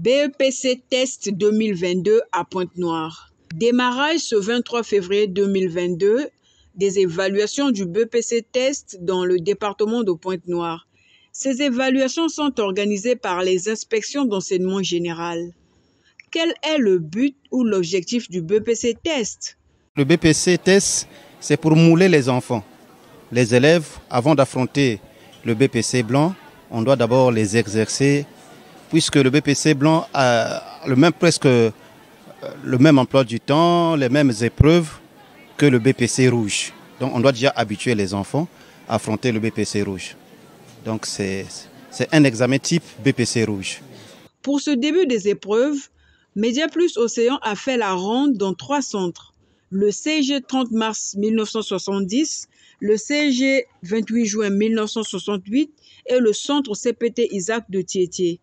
BEPC Test 2022 à Pointe-Noire. Démarrage ce 23 février 2022 des évaluations du BEPC Test dans le département de Pointe-Noire. Ces évaluations sont organisées par les inspections d'enseignement général. Quel est le but ou l'objectif du BEPC Test? Le BEPC Test, c'est pour mouler les enfants. Les élèves, avant d'affronter le BEPC blanc, on doit d'abord les exercer, puisque le BEPC blanc a presque le même emploi du temps, les mêmes épreuves que le BEPC rouge. Donc on doit déjà habituer les enfants à affronter le BEPC rouge. Donc c'est un examen type BEPC rouge. Pour ce début des épreuves, Média Plus Océan a fait la ronde dans 3 centres. Le CG 30 mars 1970, le CG 28 juin 1968 et le centre CPT Isaac de Tietie.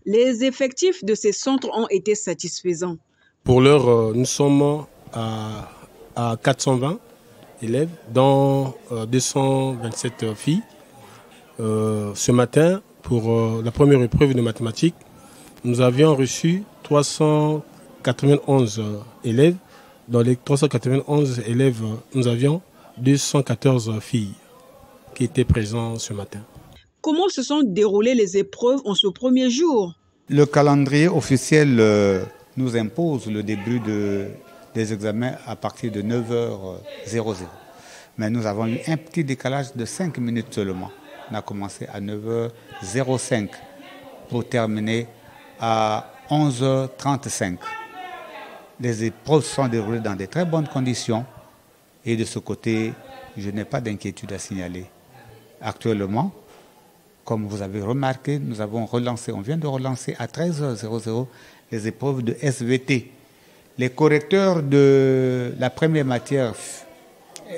Les effectifs de ces centres ont été satisfaisants. Pour l'heure, nous sommes à 420 élèves, dont 227 filles. Ce matin, pour la première épreuve de mathématiques, nous avions reçu 391 élèves. Dans les 391 élèves, nous avions 214 filles qui étaient présentes ce matin. Comment se sont déroulées les épreuves en ce premier jour? Le calendrier officiel nous impose le début des examens à partir de 9h00. Mais nous avons eu un petit décalage de 5 minutes seulement. On a commencé à 9h05 pour terminer à 11h35. Les épreuves sont déroulées dans de très bonnes conditions et de ce côté, je n'ai pas d'inquiétude à signaler. Actuellement, comme vous avez remarqué, nous avons relancé, on vient de relancer à 13h00 les épreuves de SVT. Les correcteurs de la première matière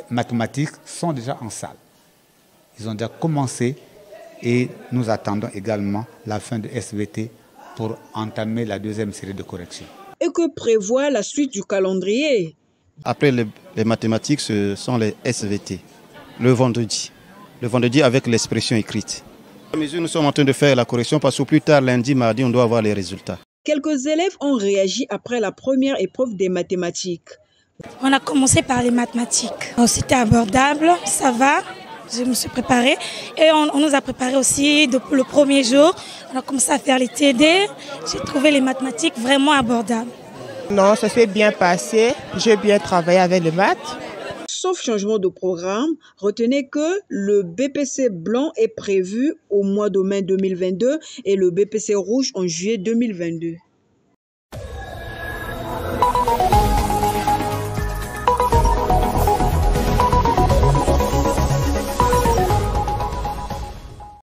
mathématiques sont déjà en salle. Ils ont déjà commencé et nous attendons également la fin de SVT pour entamer la deuxième série de corrections. Et que prévoit la suite du calendrier? Après les mathématiques, ce sont les SVT, le vendredi. Le vendredi avec l'expression écrite. À mesure, nous sommes en train de faire la correction parce que plus tard, lundi, mardi, on doit avoir les résultats. Quelques élèves ont réagi après la première épreuve des mathématiques. On a commencé par les mathématiques. C'était abordable, ça va. Je me suis préparée et on nous a préparé aussi depuis le premier jour. On a commencé à faire les TD. J'ai trouvé les mathématiques vraiment abordables. Non, ça s'est bien passé. J'ai bien travaillé avec les maths. Sauf changement de programme, retenez que le BEPC blanc est prévu au mois de mai 2022 et le BEPC rouge en juillet 2022.